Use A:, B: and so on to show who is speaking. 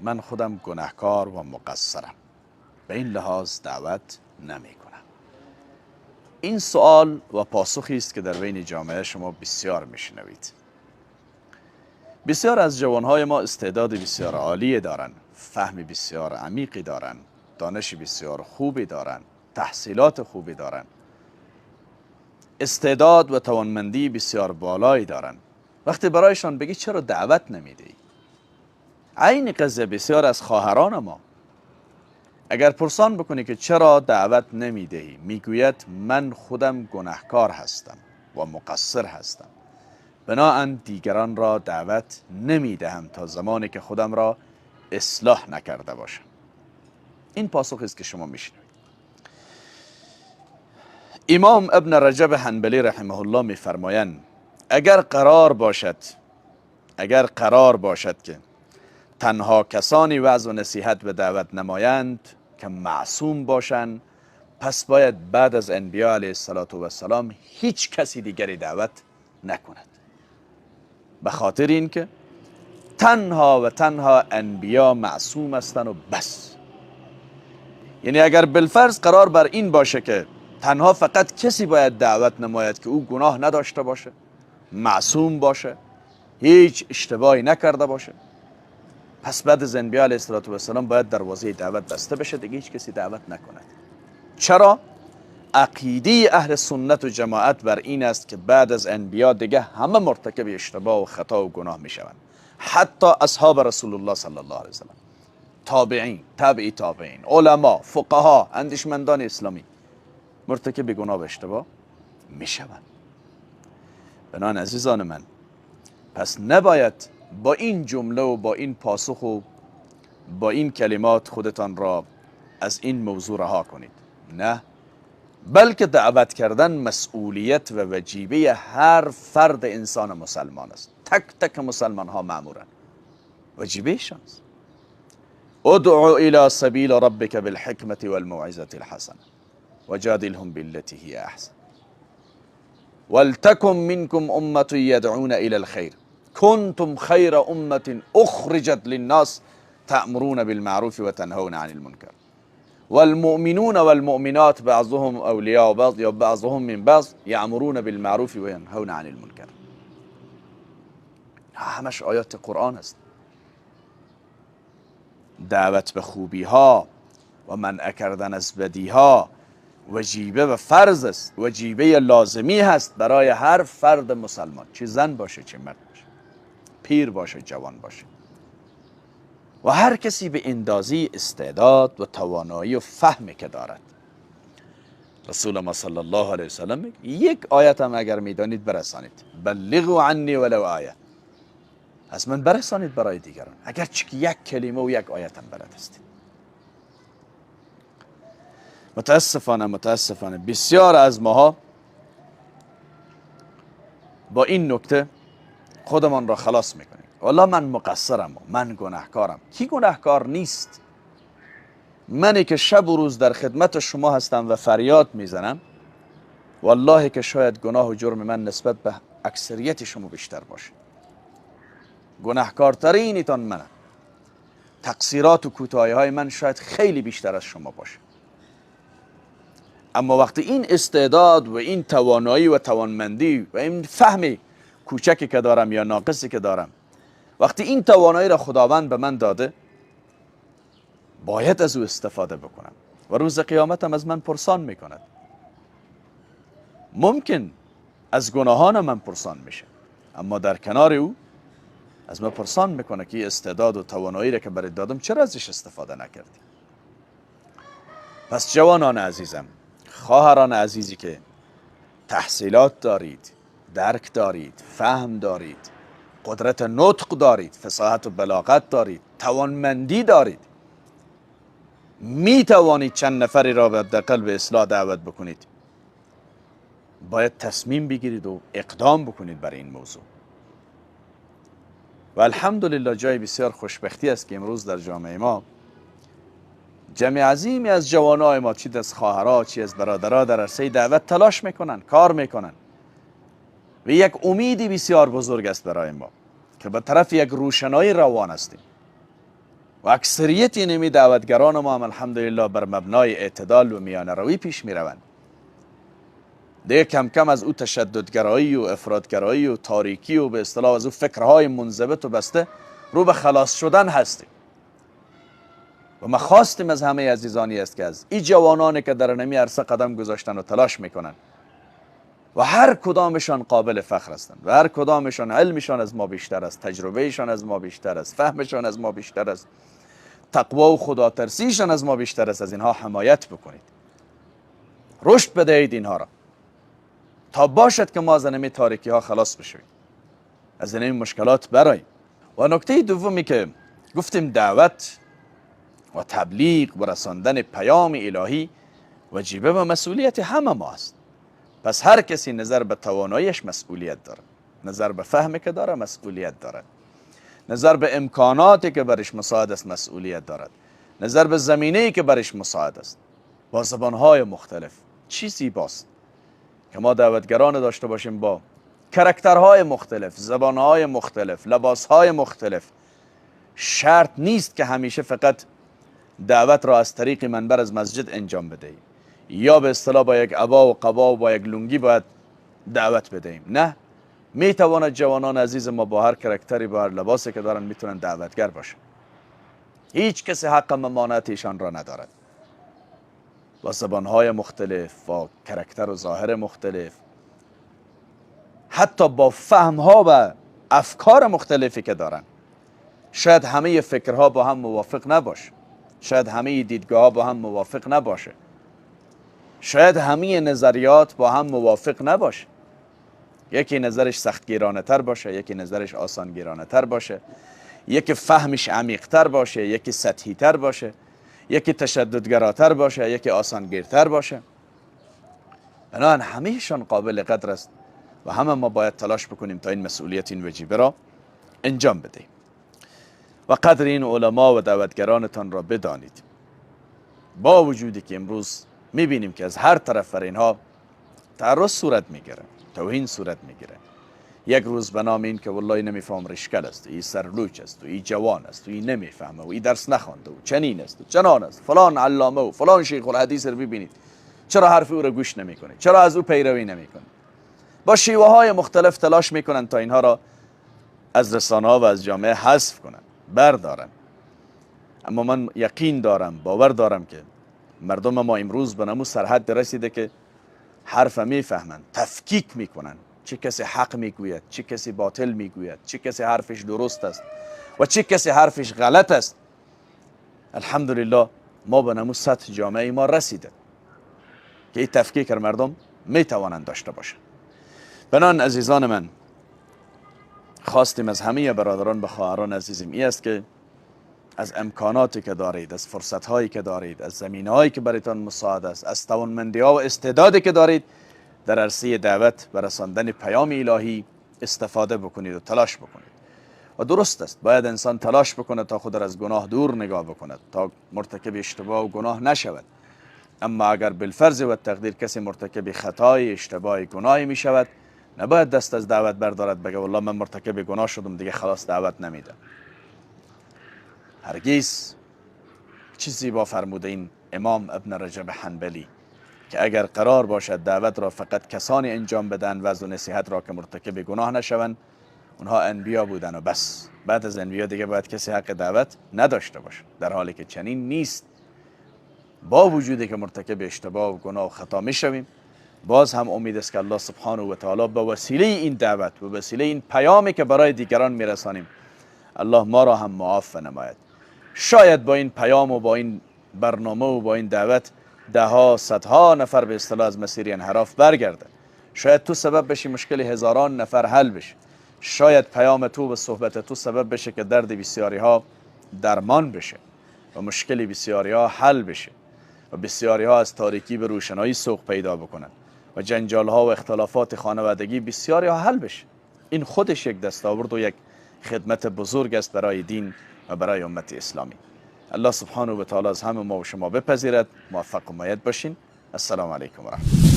A: من خودم گناهکار و مقصرم، به این لحاظ دعوت نمی کنم. این سوال و پاسخی است که در بین جامعه شما بسیار میشنوید. بسیار از جوانهای ما استعداد بسیار عالی دارند، فهم بسیار عمیقی دارند، دانش بسیار خوبی دارند، تحصیلات خوبی دارند، استعداد و توانمندی بسیار بالایی دارند. وقتی برایشان بگی چرا دعوت نمیدی؟ عین قضیه بسیار از خواهران ما، اگر پرسان بکنی که چرا دعوت نمیدهی، میگوید من خودم گناهکار هستم و مقصر هستم، بنابراین دیگران را دعوت نمیدهم تا زمانی که خودم را اصلاح نکرده باشم. این پاسخ است که شما میشنوید. امام ابن رجب حنبلی رحمه الله میفرمایند اگر قرار باشد که تنها کسانی وعظ و نصیحت به دعوت نمایند که معصوم باشند، پس باید بعد از انبیاء علیه السلام هیچ کسی دیگری دعوت نکند، به خاطر اینکه تنها و تنها انبیاء معصوم هستند و بس. یعنی اگر بالفرض قرار بر این باشه که تنها فقط کسی باید دعوت نماید که او گناه نداشته باشه، معصوم باشه، هیچ اشتباهی نکرده باشه، پس بعد از انبیاء علیه السلام باید دروازه دعوت بسته بشه، دیگه هیچ کسی دعوت نکند. چرا؟ عقیده اهل سنت و جماعت بر این است که بعد از انبیاء دیگه همه مرتکب اشتباه و خطا و گناه میشوند، حتی اصحاب رسول الله صلی الله علیه وسلم، تابعین، تابعی تابعین، علما، فقها، اندیشمندان اسلامی مرتکب گناه و اشتباه میشوند. بنابراین عزیزان من، پس نباید با این جمله و با این پاسخ و با این کلمات خودتان را از این موضوع رها کنید. نه، بلکه دعوت کردن مسئولیت و وجیبه هر فرد انسان مسلمان است. تک تک مسلمان ها مأمورن، وجیبهشان است. ادعو الى سبیل ربک بالحکمة والموعظة الحسنة وجادلهم بالتي هي احسن ولتكن منكم امة يدعون الى الخير كنتم خير امة اخرجت للناس تأمرون بالمعروف وتنهون عن المنكر والمؤمنون والمؤمنات بعضهم اولیاء بعض یا بعضهم من بعض یأمرون بالمعروف و ینهون عن المنکر. همش آیات قرآن است. دعوت به خوبی ها و منع کردن از بدی ها وجیبه و فرض است، وجیبه لازمی هست برای هر فرد مسلمان، چه زن باشه چه مرد باشه، پیر باشه جوان باشه، و هر کسی به اندازه استعداد و توانایی و فهمی که دارد. رسول ما صلی الله علیه وسلم یک آیت هم اگر میدانید برسانید، بلغوا عنی ولو آیه، از من برسانید برای دیگران، اگر چه یک کلمه و یک آیت هم بلد هستید. متاسفانه بسیار از ماها با این نکته خودمان را خلاص میکنیم. والله من مقصرم، من گناهکارم. کی گناهکار نیست؟ منی که شب و روز در خدمت شما هستم و فریاد میزنم، والله که شاید گناه و جرم من نسبت به اکثریت شما بیشتر باشه. گناهکارترینتان منم. تقصیرات و کوتاهی های من شاید خیلی بیشتر از شما باشه. اما وقتی این استعداد و این توانایی و توانمندی و این فهم کوچکی که دارم یا ناقصی که دارم، وقتی این توانایی را خداوند به من داده، باید از او استفاده بکنم و روز قیامت هم از من پرسان میکند. ممکن از گناهان من پرسان میشه، اما در کنار او از من پرسان میکنه که استعداد و توانایی را که برات دادم چرا ازش استفاده نکردی؟ پس جوانان عزیزم، خواهران عزیزی که تحصیلات دارید، درک دارید، فهم دارید، قدرت نطق دارید، فصاحت و بلاغت دارید، توانمندی دارید، می توانید چند نفری را حداقل به اصلاح دعوت بکنید، باید تصمیم بگیرید و اقدام بکنید برای این موضوع. و الحمدلله جای بسیار خوشبختی است که امروز در جامعه ما جمع عظیمی از جوانای ما، چی از خواهرها چی از برادرها، در عرصه دعوت تلاش میکنن، کار میکنن و یک امیدی بسیار بزرگ است برای ما که به طرف یک روشنایی روان هستیم. و اکثریت اینمی دعوتگران ما هم الحمدلله بر مبنای اعتدال و میانه روی پیش می روند. دیگه کم کم از او تشددگرایی و افراطگرایی و تاریکی و به اصطلاح از او فکرهای منضبط و بسته رو به خلاص شدن هستیم. و ما خواستیم از همه عزیزانی است که از این جوانانی که در نمی عرصه قدم گذاشتن و تلاش میکنن و هر کدامشان قابل فخر هستند و هر کدامشان علمشان از ما بیشتر است، تجربهشان از ما بیشتر است، فهمشان از ما بیشتر است، تقوا و خدا ترسیشان از ما بیشتر است، از اینها حمایت بکنید، رشد بدهید اینها را تا باشد که ما از اینمی تاریکی ها خلاص بشویم، از اینمی مشکلات براییم. و نکته دومی که گفتیم دعوت و تبلیغ و رساندن پیام الهی وجیبه و مسئولیت همه ما است. پس هر کسی نظر به تواناییش مسئولیت داره، نظر به فهمی که داره مسئولیت داره، نظر به امکاناتی که برش مساعد است مسئولیت دارد، نظر به زمینه‌ای که برش مساعد است، با زبانهای مختلف. چی زیباست که ما دعوتگران داشته باشیم با کرکترهای مختلف، زبانهای مختلف، لباسهای مختلف. شرط نیست که همیشه فقط دعوت را از طریق منبر از مسجد انجام بدهیم یا به اصطلاح با یک عبا و قبا و با یک لنگی باید دعوت بدهیم. نه، میتواند جوانان عزیز ما با هر کرکتری، با هر لباسی که دارن میتونن دعوتگر باشن. هیچ کسی حق ممانعت ایشان را ندارد. با زبانهای مختلف، با کرکتر و ظاهر مختلف، حتی با فهمها و افکار مختلفی که دارن. شاید همه فکرها با هم موافق نباشه، شاید همه دیدگاه ها با هم موافق نباشه، شاید همه نظریات با هم موافق نباشه. یکی نظرش سختگیرانه تر باشه، یکی نظرش آسانگیرانه تر باشه، یکی فهمش عمیق تر باشه، یکی سطحی تر باشه، یکی تشددگراتر باشه، یکی آسانگیرتر باشه. بنابراین همهشان قابل قدر است و همه ما باید تلاش بکنیم تا این مسئولیت، این وجیبه را انجام بدهیم. و قدر این علما و دعوتگرانتان را بدانید. با وجودی که امروز میبینیم که از هر طرف بر اینها تعرض صورت میگیره، توهین صورت میگیره. یک روز به نام این که والله نمیفهم رشکل است، این سرلوچ است، این جوان است، این نمیفهمه و این درس نخوانده و چنین است و چنان است، فلان علامه و فلان شیخ الحدیث رو ببینید چرا حرف او را گوش نمیکنید، چرا از او پیروی نمیکنید. با شیوه های مختلف تلاش میکنن تا اینها را از رسانه ها و از جامعه حذف کنن، بردارن. اما من یقین دارم، باور دارم که مردم ما امروز به نمو سرحد رسیده که حرف میفهمند، تفکیک میکنن، چه کسی حق میگوید، چه کسی باطل میگوید، چه کسی حرفش درست است و چه کسی حرفش غلط است. الحمدلله ما به نمو سطح جامعه ما رسیده که این تفکیک مردم میتوانند داشته باشند. بنان عزیزان من، خواستیم از همه برادران و خواهران عزیزم این است که از امکاناتی که دارید، از فرصت‌هایی که دارید، از زمینه‌هایی که برایتان مساعد است، از توانمندی‌ها و استعدادی که دارید در عرصه دعوت و رساندن پیام الهی استفاده بکنید و تلاش بکنید. و درست است، باید انسان تلاش بکنه تا خود را از گناه دور نگاه بکند، تا مرتکب اشتباه و گناه نشود. اما اگر بالفرض و تقدیر کسی مرتکب خطای، اشتباه، گناهی می شود، نباید دست از دعوت بردارد بگه والله من مرتکب گناه شدم دیگه خلاص دعوت نمیدم. هرگز. چیزی با فرموده این امام ابن رجب حنبلی که اگر قرار باشد دعوت را فقط کسانی انجام بدن و نصیحت را که مرتکب گناه نشوند، اونها انبیا بودن و بس. بعد از انبیا دیگه باید کسی حق دعوت نداشته باشه، در حالی که چنین نیست. با وجودی که مرتکب اشتباه و گناه و خطا میشویم، باز هم امید است که الله سبحانه و تعالی به وسیله این دعوت و وسیله این پیامی که برای دیگران میرسانیم، الله ما را هم معاف نماید. شاید با این پیام و با این برنامه و با این دعوت ده ها صدها نفر به اصطلاح از مسیر انحراف برگرده. شاید تو سبب بشی مشکل هزاران نفر حل بشه. شاید پیام تو و صحبت تو سبب بشه که درد بسیاری ها درمان بشه و مشکل بسیاری ها حل بشه و بسیاری ها از تاریکی به روشنایی سوق پیدا بکنن و جنجال ها و اختلافات خانوادگی بسیاری ها حل بشه. این خودش یک دستاورد و یک خدمت بزرگ است برای دین و برای امت اسلامی. الله سبحانه و تعالی از همه ما و شما بپذیرد. موفق و مؤید باشین. السلام علیکم و رحمت الله.